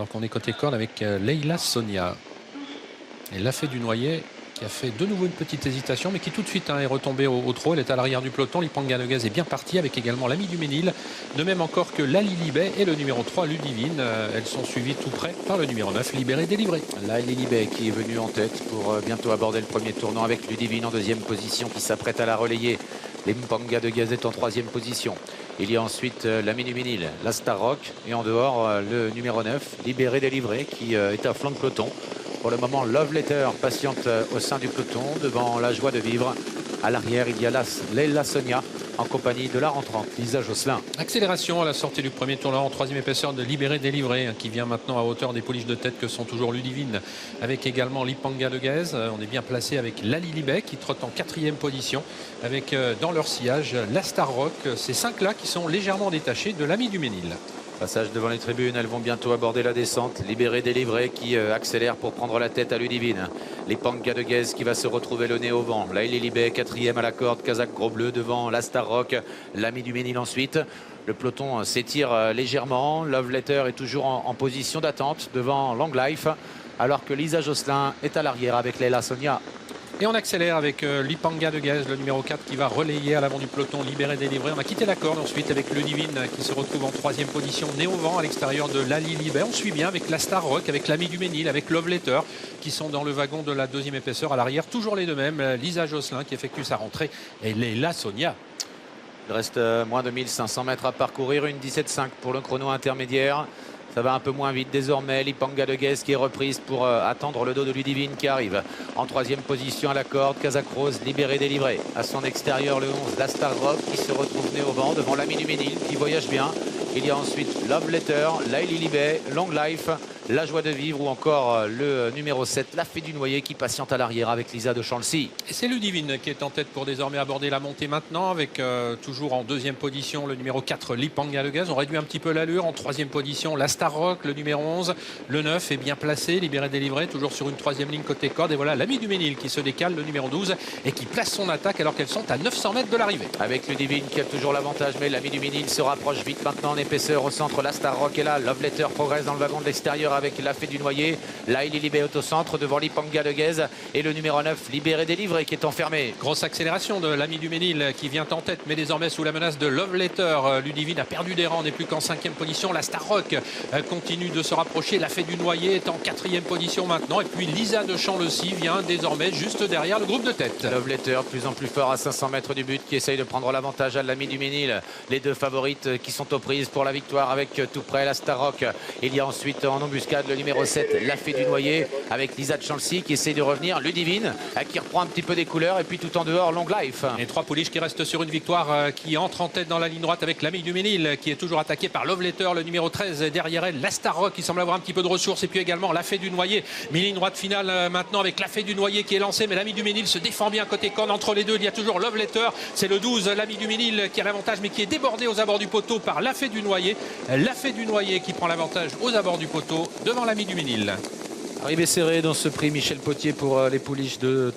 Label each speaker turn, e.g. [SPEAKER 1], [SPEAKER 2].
[SPEAKER 1] Alors qu'on est côté corde avec Leila Sonia. Et l'a fait du Noyer qui a fait de nouveau une petite hésitation mais qui tout de suite est retombée au trot. Elle est à l'arrière du peloton. Lipanga Noguez est bien parti avec également l'ami du Ménil. De même encore que Lali Libet et le numéro 3 Ludivine. Elles sont suivies tout près par le numéro 9 Libéré Délivré.
[SPEAKER 2] Lali Libet qui est venu en tête pour bientôt aborder le premier tournant avec Ludivine en deuxième position qui s'apprête à la relayer. Lipanga Noguez est en troisième position. Il y a ensuite l'ami du Ménil, la Star Rock et en dehors le numéro 9 Libéré Délivré qui est à flanc de peloton. Pour le moment, Love Letter patiente au sein du peloton devant la joie de vivre. À l'arrière, il y a Leila Sonia en compagnie de la rentrante Lisa Josselin.
[SPEAKER 1] Accélération à la sortie du premier tournant en troisième épaisseur de Libéré Délivré qui vient maintenant à hauteur des pouliches de tête que sont toujours Ludivine avec également Lipanga Noguez. On est bien placé avec Lali Libet qui trotte en quatrième position avec dans leur sillage la Star Rock. Ces cinq-là qui sont légèrement détachés de l'ami du Ménil.
[SPEAKER 2] Passage devant les tribunes, elles vont bientôt aborder la descente. Libéré Délivré qui accélère pour prendre la tête à Ludivine. Lipanga Noguez qui va se retrouver le nez au vent. Lali Libet quatrième à la corde, Kazakh Gros Bleu devant la Star Rock. L'ami du Ménil ensuite. Le peloton s'étire légèrement. Love Letter est toujours en position d'attente devant Long Life. Alors que Lisa Josselin est à l'arrière avec Leila Sonia.
[SPEAKER 1] Et on accélère avec Lipanga Noguez, le numéro 4 qui va relayer à l'avant du peloton Libéré Délivré. On a quitté la corde ensuite avec Ludivine qui se retrouve en troisième position, nez au vent à l'extérieur de Lali Libet. On suit bien avec la Star Rock, avec l'ami du Ménil, avec Love Letter qui sont dans le wagon de la deuxième épaisseur à l'arrière. Toujours les deux mêmes, Lisa Josselin qui effectue sa rentrée et Leila Sonia.
[SPEAKER 2] Il reste moins de 1500 mètres à parcourir, une 17,5 pour le chrono intermédiaire. Ça va un peu moins vite désormais. Lipanga Noguez qui est reprise pour attendre le dos de Ludivine qui arrive en troisième position à la corde. Kazakh Rose Libéré Délivré. À son extérieur le 11 la Star Rock qui se retrouve nez au vent devant l'ami du Ménil qui voyage bien. Il y a ensuite Love Letter, Lali Libet, Long Life, La Joie de Vivre ou encore le numéro 7, La Fée du Noyer qui patiente à l'arrière avec Lisa de Chancy.
[SPEAKER 1] Et c'est Ludivine qui est en tête pour désormais aborder la montée maintenant avec toujours en deuxième position le numéro 4 Lipanga Noguez. On réduit un petit peu l'allure. En troisième position la Star Rock, le numéro 11. Le 9 est bien placé, Libéré Délivré, toujours sur une troisième ligne côté corde. Et voilà l'ami du Ménil qui se décale, le numéro 12, et qui place son attaque alors qu'elles sont à 900 mètres de l'arrivée.
[SPEAKER 2] Avec Ludivine qui a toujours l'avantage, mais l'ami du Ménil se rapproche vite maintenant en épaisseur au centre. La Star Rock est là. Love Letter progresse dans le wagon de l'extérieur avec La Fée du Noyer. Lali Libet au centre devant Lipanga Noguez et le numéro 9 Libéré Délivré qui est enfermé.
[SPEAKER 1] Grosse accélération de l'ami du Ménil qui vient en tête mais désormais sous la menace de Love Letter. Ludivine a perdu des rangs, n'est plus qu'en cinquième position. La Star Rock continue de se rapprocher. La Fée du Noyer est en quatrième position maintenant et puis Lisa de Chancy vient désormais juste derrière le groupe de tête.
[SPEAKER 2] Love Letter de plus en plus fort à 500 mètres du but qui essaye de prendre l'avantage à l'ami du Ménil. Les deux favorites qui sont aux prises pour la victoire avec tout près la Star Rock. Il y a ensuite en embuscade le numéro 7 La Fée du Noyer avec Lisa de Chancy qui essaye de revenir. Ludivine qui reprend un petit peu des couleurs et puis tout en dehors Long Life.
[SPEAKER 1] Et trois pouliches qui restent sur une victoire qui entre en tête dans la ligne droite avec l'ami du Ménil qui est toujours attaqué par Love Letter, le numéro 13 derrière elle. La Star Rock qui semble avoir un petit peu de ressources et puis également La Fée du Noyer. Mi-ligne droite finale maintenant avec La Fée du Noyer qui est lancée mais l'ami du Ménil se défend bien côté corne. Entre les deux il y a toujours Love Letter. C'est le 12 l'ami du Ménil qui a l'avantage mais qui est débordé aux abords du poteau par La Fée du Noyer. La Fée du Noyer qui prend l'avantage aux abords du poteau devant l'ami du Ménil.
[SPEAKER 2] Arrivée serrée dans ce prix Michel Potier pour les pouliches de